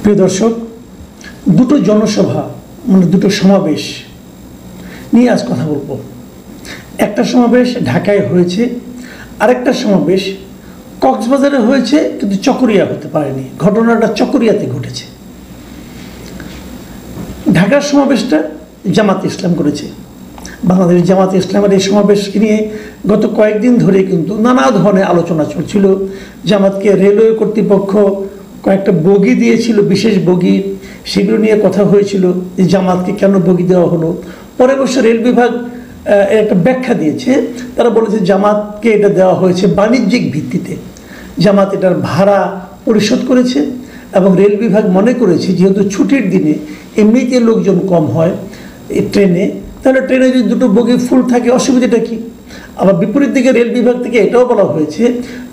প্রিয় দর্শক, দুটো জনসভা মানে দুটো সমাবেশ নিয়ে আজ কথা বলবো। একটা সমাবেশ ঢাকায় হয়েছে, আরেকটা সমাবেশ কক্সবাজারে হয়েছে, কিন্তু চকরিয়া হতে পারেনি। ঘটনাটা চকরিয়াতে ঘটেছে। ঢাকার সমাবেশটা জামাত ইসলাম করেছে। বাংলাদেশ জামাত ইসলামের এই সমাবেশকে নিয়ে গত কয়েকদিন ধরে কিন্তু নানা ধরনের আলোচনা চলছিল। জামাতকে রেলওয়ে কর্তৃপক্ষ কয়েকটা বগি দিয়েছিল, বিশেষ বগি, সেগুলো নিয়ে কথা হয়েছিল যে জামাতকে কেন বগি দেওয়া হলো। পরে অবশ্য রেল বিভাগ একটা ব্যাখ্যা দিয়েছে। তারা বলেছে জামাতকে এটা দেওয়া হয়েছে বাণিজ্যিক ভিত্তিতে। জামাত এটার ভাড়া পরিশোধ করেছে এবং রেল বিভাগ মনে করেছে যেহেতু ছুটির দিনে এমনিতে লোকজন কম হয় এই ট্রেনে, তাহলে ট্রেনে যদি দুটো বগি ফুল থাকে অসুবিধাটা কি। আবার বিপরীত দিকে রেল বিভাগ থেকে এটাও বলা হয়েছে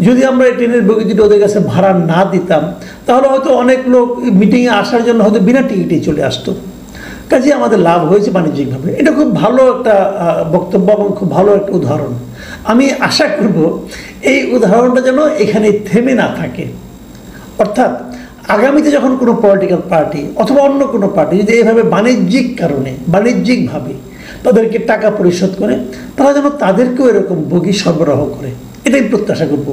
যদি আমরা এই ট্রেনের বগি দুটো ওদের কাছে ভাড়া না দিতাম তাহলে হয়তো অনেক লোক মিটিংয়ে আসার জন্য হয়তো বিনা টিকিটেই চলে আসতো। কাজে আমাদের লাভ হয়েছে বাণিজ্যিকভাবে। এটা খুব ভালো একটা বক্তব্য এবং খুব ভালো একটা উদাহরণ। আমি আশা করব এই উদাহরণটা যেন এখানে থেমে না থাকে। অর্থাৎ আগামীতে যখন কোনো পলিটিক্যাল পার্টি অথবা অন্য কোনো পার্টি যদি এইভাবে বাণিজ্যিক কারণে বাণিজ্যিকভাবে তাদেরকে টাকা পরিশোধ করে, তারা যেন তাদেরকেও এরকম বগি সরবরাহ করে, এটাই প্রত্যাশা করব।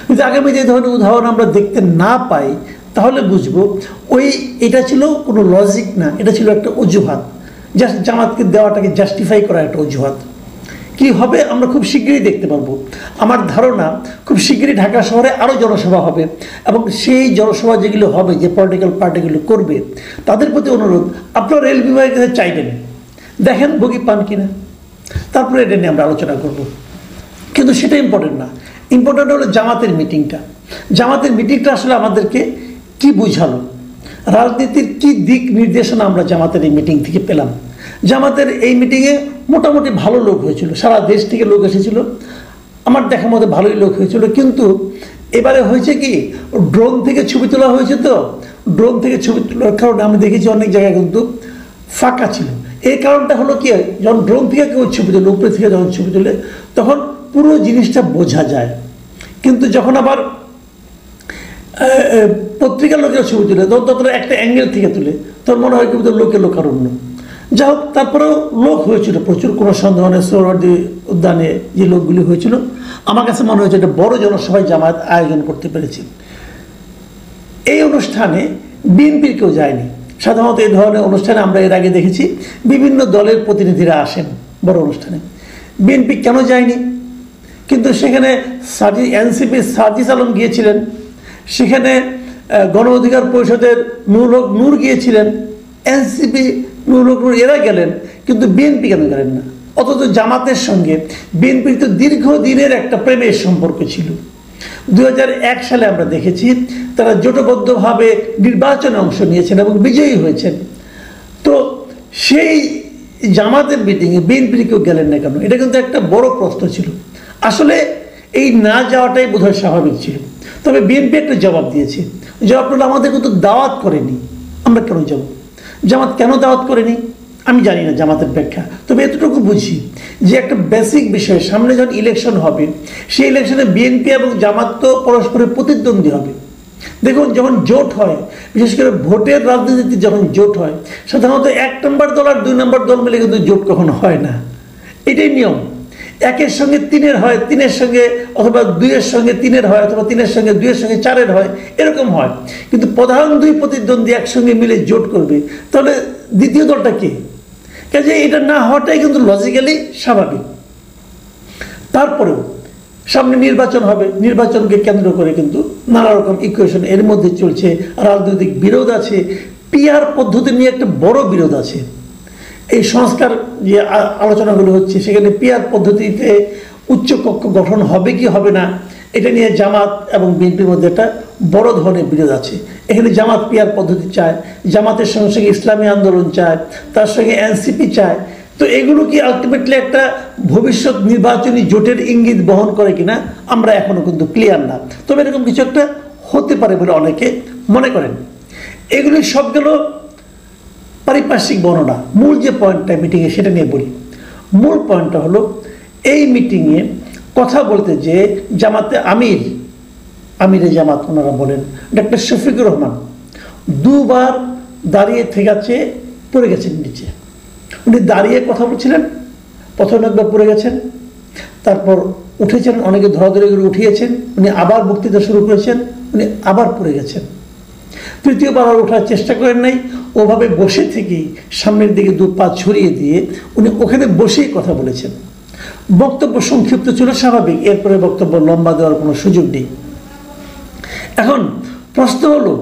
যদি আগামীতে এই ধরনের উদাহরণ আমরা দেখতে না পাই তাহলে বুঝবো এটা ছিল কোনো লজিক না, এটা ছিল একটা অজুহাত, জাস্ট জামাতকে দেওয়াটাকে জাস্টিফাই করা একটা অজুহাত। কি হবে আমরা খুব শীঘ্রই দেখতে পারবো। আমার ধারণা খুব শীঘ্রই ঢাকা শহরে আরও জনসভা হবে এবং সেই জনসভা যেগুলো হবে, যে পলিটিক্যাল পার্টিগুলো করবে, তাদের প্রতি অনুরোধ আপনারা রেল বিভাগের কাছে চাইবেন, দেখেন বগি পান কিনা, তারপরে এটা নিয়ে আমরা আলোচনা করব। কিন্তু সেটা ইম্পর্টেন্ট না। ইম্পর্টেন্ট হলো জামাতের মিটিংটা। জামাতের মিটিংটা আসলে আমাদেরকে কি বুঝালো, রাজনীতির কি দিক নির্দেশনা আমরা জামাতের এই মিটিং থেকে পেলাম। জামাতের এই মিটিংয়ে মোটামুটি ভালো লোক হয়েছিল, সারা দেশ থেকে লোক এসেছিল, আমার দেখার মধ্যে ভালোই লোক হয়েছিল। কিন্তু এবারে হয়েছে কি, ড্রোন থেকে ছবি তোলা হয়েছে, তো ড্রোন থেকে ছবি তোলার কারণে আমি দেখেছি অনেক জায়গায় কিন্তু ফাঁকা ছিল। এই কারণটা হলো কি, যখন ড্রোন থেকে কেউ ছবি তোলে, উপরে থেকে যখন ছবি তোলে তখন পুরো জিনিসটা বোঝা যায়। কিন্তু যখন আবার পত্রিকার লোকের ছবি তুলে ততটা একটা অ্যাঙ্গেল থেকে তুলে তোর মনে হয় কিন্তু লোকে লোকারণ্য। যা হোক, তারপরেও লোক হয়েছিল প্রচুর, কোনো সন্দেহ নেই। সোহরাওয়ার্দী উদ্যানে যে লোকগুলি হয়েছিল, আমার কাছে মনে হয়েছে একটা বড় জনসভায় জামায়াত আয়োজন করতে পেরেছে। এই অনুষ্ঠানে বিএনপির কেউ যায়নি। সাধারণত এই ধরনের অনুষ্ঠানে আমরা এর আগে দেখেছি বিভিন্ন দলের প্রতিনিধিরা আসেন বড় অনুষ্ঠানে, বিএনপি কেন যায়নি? কিন্তু সেখানে এনসিপির সার্জিস আলম গিয়েছিলেন, সেখানে গণ অধিকার পরিষদের নূর গিয়েছিলেন, এনসিপি নূর এরা গেলেন, কিন্তু বিএনপি কেন গেলেন না? অথচ জামাতের সঙ্গে বিএনপির তো দীর্ঘদিনের একটা প্রেমের সম্পর্ক ছিল। 2001 সালে আমরা দেখেছি তারা জোটবদ্ধভাবে নির্বাচনে অংশ নিয়েছেন এবং বিজয়ী হয়েছেন। তো সেই জামাতের মিটিংয়ে বিএনপির কেউ গেলেন না কেন? এটা কিন্তু একটা বড় প্রশ্ন ছিল। আসলে এই না যাওয়াটাই বোধহয় স্বাভাবিক ছিল। তবে বিএনপি একটা জবাব দিয়েছে। জবাব হলো আমাদের কিন্তু দাওয়াত করেনি, আমরা কেন যাব? জামাত কেন দাওয়াত করেনি আমি জানি না জামাতের ব্যাখ্যা। তবে এতটুকু বুঝি যে একটা বেসিক বিষয়, সামনে যখন ইলেকশন হবে সেই ইলেকশনে বিএনপি এবং জামাত তো পরস্পরের প্রতিদ্বন্দ্বী হবে। দেখুন, যখন জোট হয়, বিশেষ করে ভোটের রাজনীতিতে যখন জোট হয়, সাধারণত 1 নম্বর দল আর 2 নম্বর দল মিলে কিন্তু জোট কখনো হয় না। এটাই নিয়ম। 1-এর সঙ্গে 3-এর হয়, 3-এর সঙ্গে অথবা 2-এর সঙ্গে 3-এর হয়, অথবা 3-এর সঙ্গে 2-এর সঙ্গে 4-এর হয়, এরকম হয়। কিন্তু প্রধান 2 প্রতিদ্বন্দ্বী একসঙ্গে মিলে জোট করবে, তাহলে দ্বিতীয় দলটা কে? কাজে এটা না হওয়াটাই কিন্তু লজিক্যালি স্বাভাবিক। তারপরেও সামনে নির্বাচন হবে, নির্বাচনকে কেন্দ্র করে কিন্তু নানা রকম ইকুয়েশন এর মধ্যে চলছে, রাজনৈতিক বিরোধ আছে, পিআর পদ্ধতি নিয়ে একটা বড় বিরোধ আছে। এই সংস্কার যে আলোচনাগুলো হচ্ছে সেখানে পিআর পদ্ধতিতে উচ্চকক্ষ গঠন হবে কি হবে না, এটা নিয়ে জামাত এবং বিএনপির মধ্যে একটা বড় ধরনের বিরোধ আছে। এখানে জামাত পিআর পদ্ধতি চায়, জামাতের সঙ্গে সঙ্গে ইসলামী আন্দোলন চায়, তার সঙ্গে এনসিপি চায়। তো এগুলো কি আলটিমেটলি একটা ভবিষ্যৎ নির্বাচনী জোটের ইঙ্গিত বহন করে কিনা আমরা এখনো কিন্তু ক্লিয়ার না। তবে এরকম কিছু একটা হতে পারে বলে অনেকে মনে করেন। এগুলি সবগুলো পারিপার্শ্বিক বর্ণনা। মূল যে পয়েন্টটা মিটিংয়ে সেটা নিয়ে বলি। মূল পয়েন্টটা হলো এই মিটিংয়ে কথা বলতে যে জামাতে আমিরে জামাত ওনারা বলেন ডক্টর শফিকুর রহমান, দুবার দাঁড়িয়ে ঠেকাচ্ছে, পড়ে গেছেন নিচে। উনি দাঁড়িয়ে কথা বলছিলেন, প্রথম একবার পড়ে গেছেন, তারপর উঠেছেন, অনেকে ধরাধরি করে উঠিয়েছেন, উনি আবার বক্তৃতা শুরু করেছেন, উনি আবার পড়ে গেছেন। তৃতীয়বার আর ওঠার চেষ্টা করেন নাই, ওভাবে বসে থেকেই সামনের দিকে 2 পা ছড়িয়ে দিয়ে উনি ওখানে বসেই কথা বলেছেন। বক্তব্য সংক্ষিপ্ত ছিল, স্বাভাবিক, এরপরে বক্তব্য লম্বা দেওয়ার কোনো সুযোগ নেই। এখন প্রশ্ন হলো,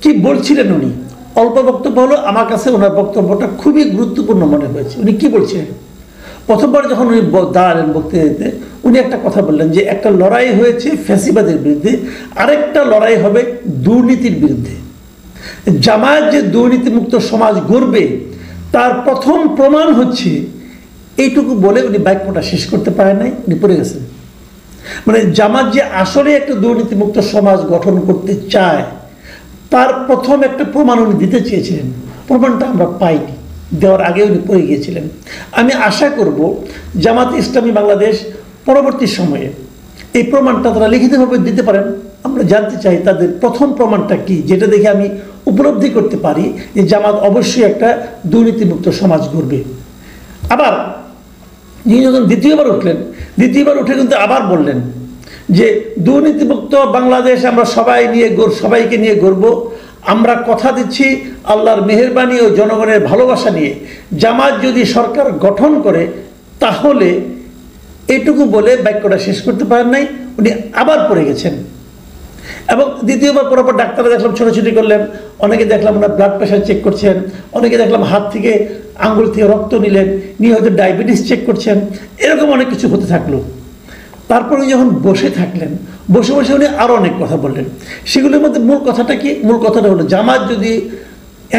কি বলছিলেন উনি? অল্প বক্তব্য হলো, আমার কাছে ওনার বক্তব্যটা খুবই গুরুত্বপূর্ণ মনে হয়েছে। উনি কি বলছিলেন? প্রথমবার যখন উনি দাঁড়ালেন বক্তৃতাতে, উনি একটা কথা বললেন যে একটা লড়াই হয়েছে ফ্যাসিবাদের বিরুদ্ধে, আরেকটা লড়াই হবে দুর্নীতির বিরুদ্ধে। জামায়াত যে দুর্নীতিমুক্ত সমাজ গড়বে তার প্রথম প্রমাণ হচ্ছে, এইটুকু বলে উনি বাক্যটা শেষ করতে পারেন নাই, উনি পড়ে গেছেন। মানে জামাত যে আসলে একটা দুর্নীতিমুক্ত সমাজ গঠন করতে চায় তার প্রথম একটা প্রমাণ উনি দিতে চেয়েছিলেন, প্রমাণটা আমরা পাইনি, দেওয়ার আগে উনি পড়ে গিয়েছিলেন। আমি আশা করব জামাত ইসলামী বাংলাদেশ পরবর্তী সময়ে এই প্রমাণটা তারা লিখিতভাবে দিতে পারেন। আমরা জানতে চাই তাদের প্রথম প্রমাণটা কি, যেটা দেখে আমি উপলব্ধি করতে পারি যে জামাত অবশ্যই একটা দুর্নীতিমুক্ত সমাজ গড়বে। আবার যিনি যখন দ্বিতীয়বার উঠলেন, দ্বিতীয়বার উঠে কিন্তু আবার বললেন যে দুর্নীতিমুক্ত বাংলাদেশ আমরা সবাইকে নিয়ে গড়ব। আমরা কথা দিচ্ছি আল্লাহর মেহেরবানি ও জনগণের ভালোবাসা নিয়ে জামাত যদি সরকার গঠন করে তাহলে, এইটুকু বলে বাক্যটা শেষ করতে পারেন নাই, উনি আবার পড়ে গেছেন। এবং দ্বিতীয়বার পড়ার পর ডাক্তাররা দেখলাম ছোটাছুটি করলেন, অনেকে দেখলাম ওনার ব্লাড প্রেশার চেক করছেন, অনেকে দেখলাম হাত থেকে আঙ্গুল থেকে রক্ত নিলেন, নিয়ে হয়তো ডায়াবেটিস চেক করছেন, এরকম অনেক কিছু হতে থাকলো। তারপরে যখন বসে থাকলেন, বসে বসে উনি আরও অনেক কথা বললেন। সেগুলোর মধ্যে মূল কথাটা কি? মূল কথাটা হলো, জামাত যদি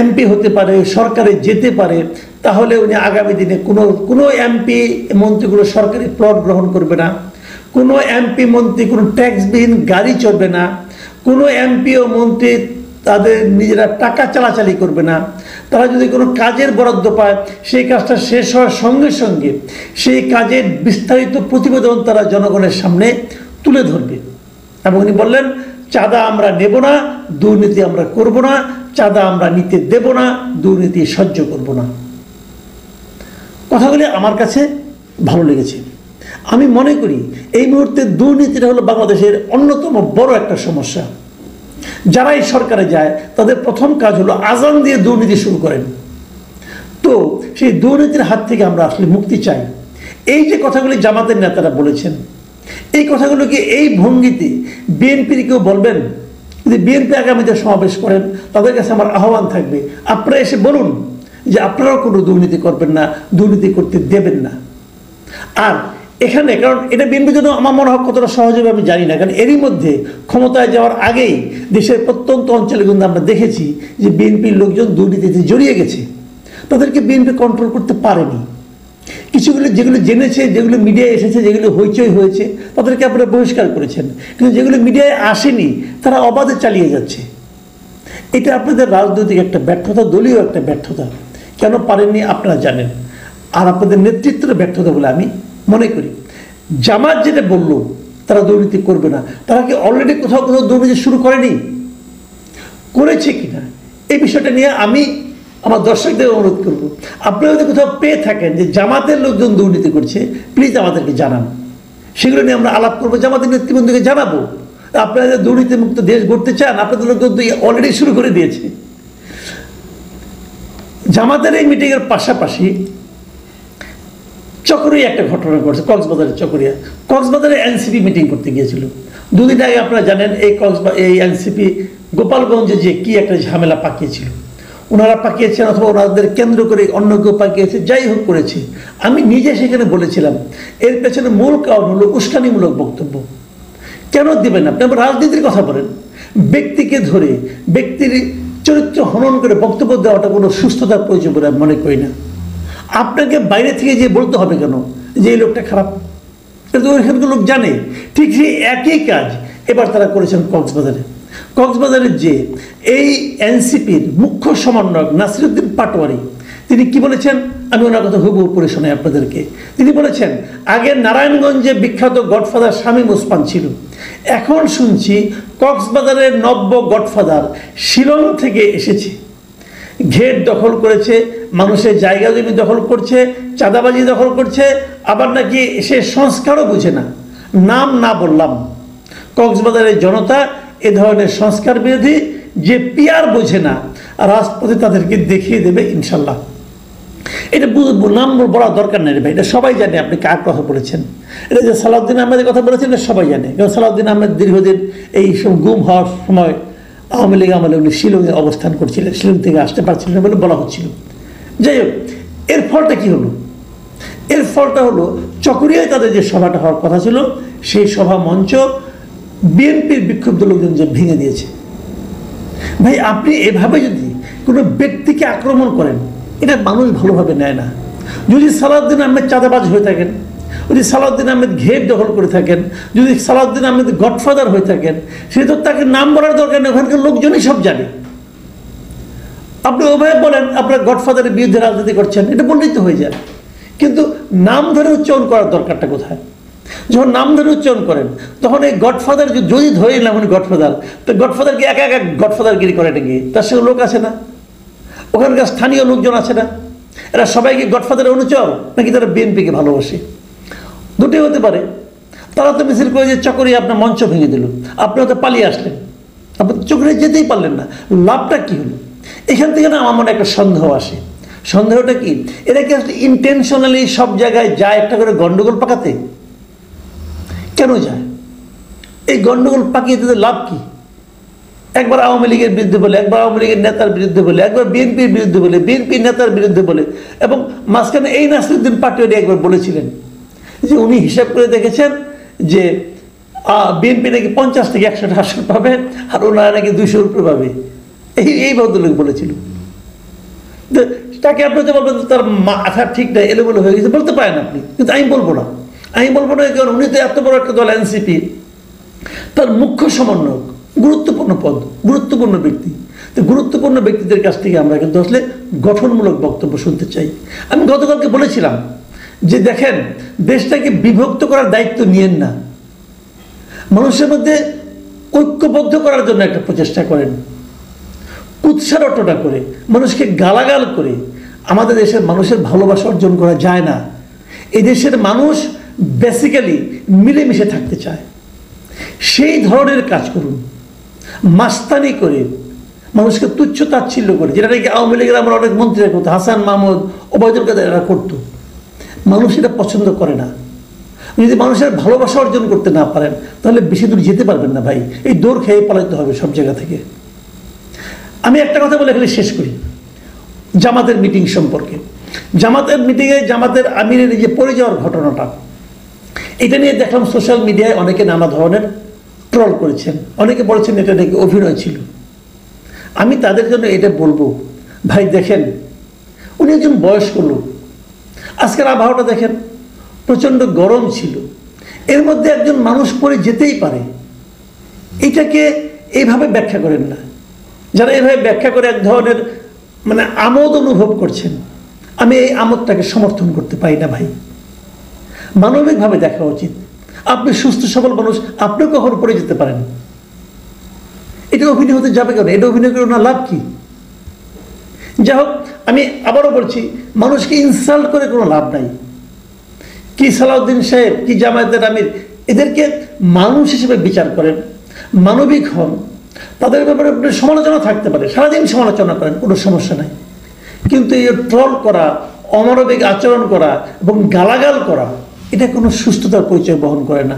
এমপি হতে পারে, সরকারে যেতে পারে, তাহলে উনি আগামী দিনে কোনো এমপি মন্ত্রীগুলো সরকারি প্লট গ্রহণ করবে না, কোনো এমপি মন্ত্রী কোনো ট্যাক্সবিহীন গাড়ি চড়বে না, কোনো এমপি ও মন্ত্রী তাদের নিজেরা টাকা চালাচালি করবে না। তারা যদি কোনো কাজের বরাদ্দ পায়, সেই কাজটা শেষ হওয়ার সঙ্গে সঙ্গে সেই কাজের বিস্তারিত প্রতিবেদন তারা জনগণের সামনে তুলে ধরবে। এবং উনি বললেন, চাঁদা আমরা নেব না, দুর্নীতি আমরা করব না, চাঁদা আমরা নিতে দেব না, দুর্নীতি সহ্য করব না। কথাগুলি আমার কাছে ভালো লেগেছে। আমি মনে করি এই মুহূর্তে দুর্নীতিটা হলো বাংলাদেশের অন্যতম বড় একটা সমস্যা। যারাই সরকারে যায় তাদের প্রথম কাজ হলো আজান দিয়ে দুর্নীতি শুরু করেন। তো সেই দুর্নীতির হাত থেকে আমরা আসলে মুক্তি চাই। এই যে কথাগুলি জামাতের নেতারা বলেছেন, এই কথাগুলোকে এই ভঙ্গিতে বিএনপির কেউ বলবেন? যদি বিএনপি আগামীতে সমাবেশ করেন, তাদের কাছে আমার আহ্বান থাকবে, আপনারা এসে বলুন যে আপনারাও কোনো দুর্নীতি করবেন না, দুর্নীতি করতে দেবেন না। আর এখানে, কারণ এটা বিএনপির জন্য আমার মনে হয় কতটা সহজ হবে আমি জানি না, কারণ এরই মধ্যে ক্ষমতায় যাওয়ার আগেই দেশের প্রত্যন্ত অঞ্চলে কিন্তু আমরা দেখেছি যে বিএনপির লোকজন দুর্নীতিতে জড়িয়ে গেছে, তাদেরকে বিএনপি কন্ট্রোল করতে পারেনি। কিছুগুলো যেগুলো জেনেছে, যেগুলো মিডিয়ায় এসেছে, যেগুলো হইচই হয়েছে, তাদেরকে আপনারা বহিষ্কার করেছেন, কিন্তু যেগুলো মিডিয়ায় আসেনি তারা অবাধে চালিয়ে যাচ্ছে। এটা আপনাদের রাজনৈতিক একটা ব্যর্থতা, দলীয় একটা ব্যর্থতা। কেন পারেননি আপনারা জানেন, আর আপনাদের নেতৃত্বের ব্যর্থতা বলে আমি মনে করি। জামাত যেটা বললো তারা দুর্নীতি করবে না, তারা কি অলরেডি কোথাও কোথাও দুর্নীতি শুরু করেনি? করেছে কিনা এই বিষয়টা নিয়ে আমি আমার দর্শকদের অনুরোধ করব, আপনারা যদি কোথাও পেয়ে থাকেন যে জামাতের লোকজন দুর্নীতি করছে, প্লিজ আমাদেরকে জানান। সেগুলো নিয়ে আমরা আলাপ করবো, জামাতের নেতৃবৃন্দকে জানাবো। আপনারা যে দুর্নীতিমুক্ত দেশ গড়তে চান, আপনাদের লোক অলরেডি শুরু করে দিয়েছে। জামাতের এই মিটিংয়ের পাশাপাশি চকরিয়া একটা ঘটনা ঘটছে, কক্সবাজারের চকরিয়া। কক্সবাজারে এনসিপি মিটিং করতে গিয়েছিল দুদিন আগে। আপনারা জানেন এই এনসিপি গোপালগঞ্জে যে কি একটা ঝামেলা পাকিয়েছিল, ওনারা পাকিয়েছেন অথবা ওনাদের কেন্দ্র করে অন্য কেউ পাকিয়েছে, যাই হোক করেছে। আমি নিজে সেখানে বলেছিলাম এর পেছনে মূল কারণ হলো উস্কানিমূলক বক্তব্য। কেন দেবেন? আপনি আবার রাজনীতির কথা বলেন, ব্যক্তিকে ধরে ব্যক্তির চরিত্র হনন করে বক্তব্য দেওয়াটা কোনো সুস্থতার প্রয়োজন বলে আমি মনে করি না। আপনাকে বাইরে থেকে যে বলতে হবে কেন যে এই লোকটা খারাপ? এটা তো ওইখানকার লোক জানে। ঠিক সেই একই কাজ এবার তারা করেছেন কক্সবাজারে। কক্সবাজারের যে এই এনসিপির মুখ্য সমন্বয়ক নাসিরউদ্দিন পাটোয়ারি, তিনি কি বলেছেন আমি ওনার কথা হুবহু পড়ে শোনাই আপনাদেরকে। তিনি বলেছেন, আগে নারায়ণগঞ্জে বিখ্যাত গডফাদার শামীম ওসমান ছিল, এখন শুনছি কক্সবাজারের নব্য গডফাদার শিলং থেকে এসেছে, ঘের দখল করেছে, মানুষের জায়গা জমি দখল করছে, চাঁদাবাজি দখল করছে, আবার নাকি সে সংস্কারও বুঝে না। নাম না বললাম, কক্সবাজারের জনতা এ ধরনের সংস্কার বিরোধী যে পিয়ার বোঝে না, রাজপথে তাদেরকে দেখিয়ে দেবে ইনশাল্লাহ। এটা নাম বলা দরকার নেই ভাই, এটা সবাই জানে আপনি কার কথা বলেছেন। এটা যে সালাউদ্দিন আহমেদের কথা বলেছেন এটা সবাই জানে, কারণ সালাউদ্দিন আহমেদ দীর্ঘদিন এই সব গুম হওয়ার সময় আওয়ামী লীগ আমলে উনি শিলংয়ে অবস্থান করছিলেন, শিলং থেকে আসতে পারছিলেন বলে বলা হচ্ছিল। যাই হোক, এর ফলটা কি হলো? এর ফলটা হলো চকরিয়ায় তাদের যে সভাটা হওয়ার কথা ছিল সেই সভা মঞ্চ বিএনপির বিক্ষুব্ধ লোকজন যে ভেঙে দিয়েছে। ভাই আপনি এভাবে যদি কোনো ব্যক্তিকে আক্রমণ করেন এটা মানুষ ভালোভাবে নেয় না। যদি সালাউদ্দিন আহমেদ চাঁদাবাজ হয়ে থাকেন, যদি সালাউদ্দিন আহমেদ ঘের দখল করে থাকেন, যদি সালাউদ্দিন আহমেদ গডফাদার হয়ে থাকেন, সে তো তাকে নাম বলার দরকার নেই, ওখানকার লোকজনই সব জানে। আপনি ওভাবে বলেন আপনার গডফাদারের বিরুদ্ধে রাজনীতি করছেন, এটা বললেই তো হয়ে যায়। কিন্তু নাম ধরে উচ্চারণ করার দরকারটা কোথায়? যখন নাম ধরে উচ্চারণ করেন তখন এই গডফাদার যদি ধরে নিলাম উনি গডফাদার, তো গডফাদারকে একা একা গডফাদারগিরি করে এটা গিয়ে তার সঙ্গে লোক আছে না, ওখানকার স্থানীয় লোকজন আছে না, এরা সবাইকে গডফাদারের অনুচর নাকি তারা বিএনপিকে ভালোবাসে? দুটি হতে পারে। তারা তো মিছিল করে যে চকরিয়া আপনার মঞ্চ ভেঙে দিল, আপনি হয়তো পালিয়ে আসলেন, আপনি চকরিয়া যেতেই পারলেন না, লাভটা কি হলো? এখান থেকে না আমার মনে একটা সন্দেহ আসে। সন্দেহটা কি, এরা কি আসলে ইন্টেনশনালি সব জায়গায় যায় একটা করে গন্ডগোল পাকাতে? কেন যায়? এই গন্ডগোল পাকিয়ে দিতে লাভ কি? একবার আওয়ামী লীগের বিরুদ্ধে বলে, একবার আওয়ামী লীগের নেতার বিরুদ্ধে বলে, একবার বিএনপির বিরুদ্ধে বলে, বিএনপির নেতার বিরুদ্ধে বলে, এবং মাঝখানে এই নাসিরুদ্দিন পাটোয়ারি একবার বলেছিলেন যে উনি হিসাব করে দেখেছেন যে বিএনপি নাকি 50 থেকে 100টা আসন পাবে আর ওনারা নাকি 200 উপরে পাবে। এই ভদ্রলোক বলেছিল। তাকে আপনি তো বলবেন তার মাথা ঠিক নাই, এলোমেলো হয়ে গেছে, বলতে পারেন আপনি, কিন্তু আমি বলবো না। আমি বলবো না কারণ উনি তো এত বড় একটা দল এনসিপি, তার মুখ্য সমন্বয়ক, গুরুত্বপূর্ণ পদ, গুরুত্বপূর্ণ ব্যক্তি। তো গুরুত্বপূর্ণ ব্যক্তিদের কাছ থেকে আমরা কিন্তু আসলে গঠনমূলক বক্তব্য শুনতে চাই। আমি গতকালকে বলেছিলাম যে দেখেন, দেশটাকে বিভক্ত করার দায়িত্ব নিয়েন না, মানুষের মধ্যে ঐক্যবদ্ধ করার জন্য একটা প্রচেষ্টা করেন। কুৎসা রটনা করে, মানুষকে গালাগাল করে আমাদের দেশের মানুষের ভালোবাসা অর্জন করা যায় না। এই দেশের মানুষ বেসিক্যালি মিলেমিশে থাকতে চায়। সেই ধরনের কাজ করুন। মাস্তানি করে, মানুষকে তুচ্ছ তাচ্ছিল্য করে, যেটা নাকি আওয়ামী লীগের আমরা অনেক মন্ত্রীরা করতো, হাসান মাহমুদ, ওবায়দুল কাদের এরা করতো। মানুষ এটা পছন্দ করে না। যদি মানুষের ভালোবাসা অর্জন করতে না পারেন তাহলে বেশি দূর যেতে পারবেন না ভাই। এই দৌড় খেয়ে পালাতে হবে সব জায়গা থেকে। আমি একটা কথা বলে এখানে শেষ করি জামাতের মিটিং সম্পর্কে। জামাতের মিটিংয়ে জামাতের আমিরের যে পড়ে যাওয়ার ঘটনাটা, এটা নিয়ে দেখলাম সোশ্যাল মিডিয়ায় অনেকে নানা ধরনের ট্রল করেছেন, অনেকে বলেছেন এটা নাকি অভিনয় ছিল। আমি তাদের জন্য এটা বলবো, ভাই দেখেন উনি একজন বয়স্ক লোক, আজকের আবহাওয়াটা দেখেন প্রচণ্ড গরম ছিল, এর মধ্যে একজন মানুষ পড়ে যেতেই পারে। এটাকে এইভাবে ব্যাখ্যা করেন না। যারা এইভাবে ব্যাখ্যা করে এক ধরনের মানে আমোদ অনুভব করছেন, আমি এই আমোদটাকে সমর্থন করতে পারি না ভাই। মানবিকভাবে দেখা উচিত। আপনি সুস্থ সবল মানুষ, আপনিও কখনো পড়ে যেতে পারেন। এটা অভিনয় হতে যাবে কেন? এটা অভিনয় করে না লাভ কি? যাই হোক, আমি আবারও বলছি, মানুষকে ইনসাল্ট করে কোনো লাভ নাই। কি সালাউদ্দিন সাহেব, কি জামায়াতের আমির, এদেরকে মানুষ হিসেবে বিচার করেন, মানবিক হন। তাদের ব্যাপারে সমালোচনা থাকতে পারে, সারাদিন সমালোচনা করেন, কোনো সমস্যা নাই। কিন্তু এই ট্রল করা, অমানবিক আচরণ করা এবং গালাগাল করা, এটা কোনো সুস্থতার পরিচয় বহন করে না।